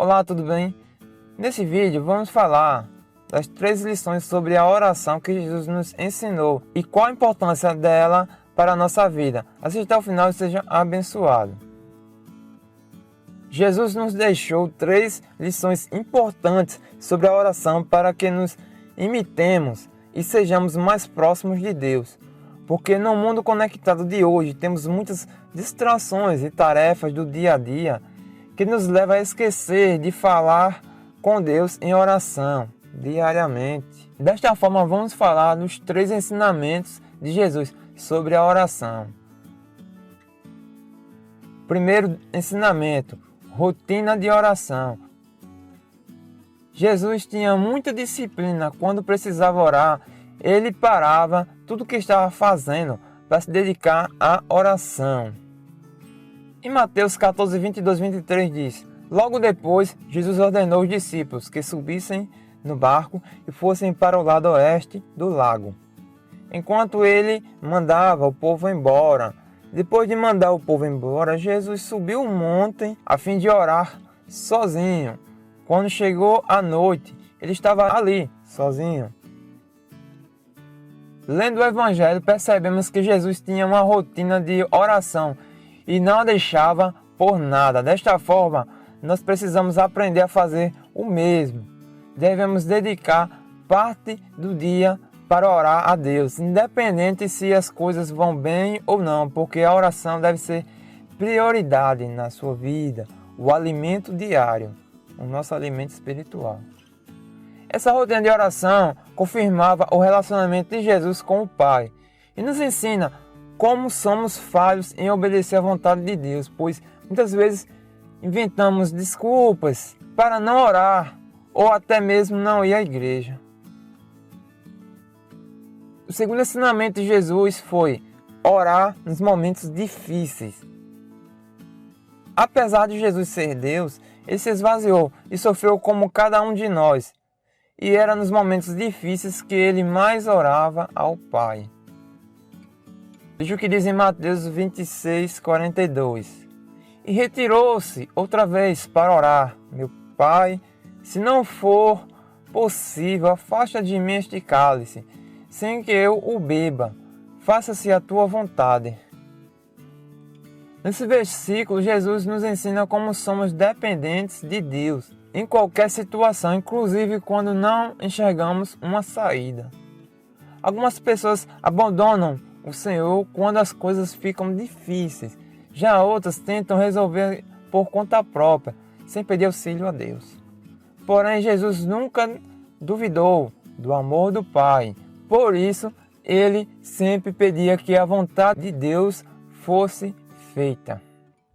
Olá, tudo bem? Nesse vídeo vamos falar das 3 lições sobre a oração que Jesus nos ensinou e qual a importância dela para a nossa vida. Assista ao final e seja abençoado. Jesus nos deixou 3 lições importantes sobre a oração para que nos imitemos e sejamos mais próximos de Deus. Porque no mundo conectado de hoje temos muitas distrações e tarefas do dia a dia que nos levam a esquecer de falar com Deus em oração diariamente. Desta forma vamos falar dos 3 ensinamentos de Jesus sobre a oração. Primeiro ensinamento: rotina de oração. Jesus tinha muita disciplina. Quando precisava orar, ele parava tudo o que estava fazendo para se dedicar à oração. Em Mateus 14, 22, 23 diz: Logo depois, Jesus ordenou os discípulos que subissem no barco e fossem para o lado oeste do lago, enquanto ele mandava o povo embora. Depois de mandar o povo embora, Jesus subiu um monte a fim de orar sozinho. Quando chegou a noite, ele estava ali, sozinho. Lendo o Evangelho, percebemos que Jesus tinha uma rotina de oração e não a deixava por nada. Desta forma, nós precisamos aprender a fazer o mesmo. Devemos dedicar parte do dia para orar a Deus, independente se as coisas vão bem ou não, porque a oração deve ser prioridade na sua vida, o alimento diário, o nosso alimento espiritual. Essa rotina de oração confirmava o relacionamento de Jesus com o Pai e nos ensina como somos falhos em obedecer à vontade de Deus, pois muitas vezes inventamos desculpas para não orar ou até mesmo não ir à igreja. O segundo ensinamento de Jesus foi orar nos momentos difíceis. Apesar de Jesus ser Deus, ele se esvaziou e sofreu como cada um de nós. E era nos momentos difíceis que ele mais orava ao Pai. Veja o que diz em Mateus 26, 42. E retirou-se outra vez para orar: Meu Pai, se não for possível, afasta de mim este cálice, sem que eu o beba. Faça-se a tua vontade. Nesse versículo, Jesus nos ensina como somos dependentes de Deus em qualquer situação, inclusive quando não enxergamos uma saída. Algumas pessoas abandonam o Senhor quando as coisas ficam difíceis. Já outras tentam resolver por conta própria, sem pedir auxílio a Deus. Porém, Jesus nunca duvidou do amor do Pai. Por isso, ele sempre pedia que a vontade de Deus fosse feita.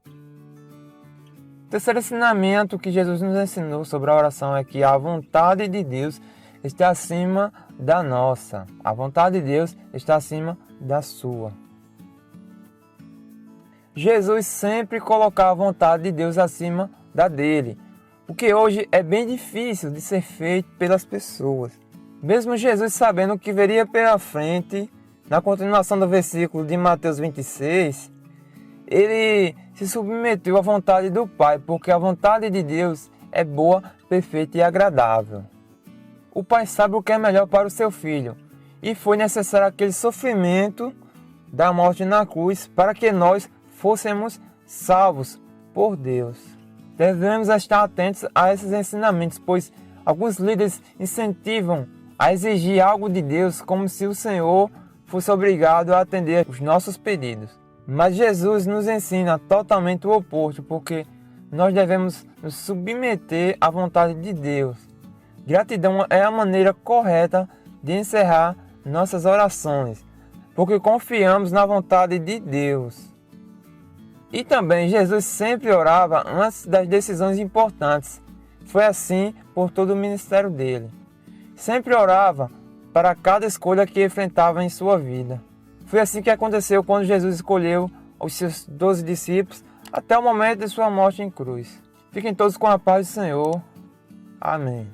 O terceiro ensinamento que Jesus nos ensinou sobre a oração é que a vontade de Deus está acima da nossa. A vontade de Deus está acima da sua. Jesus sempre colocava a vontade de Deus acima da dele, o que hoje é bem difícil de ser feito pelas pessoas. Mesmo Jesus sabendo o que viria pela frente, na continuação do versículo de Mateus 26, ele se submeteu à vontade do Pai, porque a vontade de Deus é boa, perfeita e agradável. O Pai sabe o que é melhor para o seu filho, e foi necessário aquele sofrimento da morte na cruz para que nós fôssemos salvos por Deus. Devemos estar atentos a esses ensinamentos, pois alguns líderes incentivam a exigir algo de Deus como se o Senhor fosse obrigado a atender os nossos pedidos. Mas Jesus nos ensina totalmente o oposto, porque nós devemos nos submeter à vontade de Deus. Gratidão é a maneira correta de encerrar nossas orações, porque confiamos na vontade de Deus. E também Jesus sempre orava antes das decisões importantes. Foi assim por todo o ministério dele. Sempre orava para cada escolha que enfrentava em sua vida. Foi assim que aconteceu quando Jesus escolheu os seus 12 discípulos até o momento de sua morte em cruz. Fiquem todos com a paz do Senhor. Amém.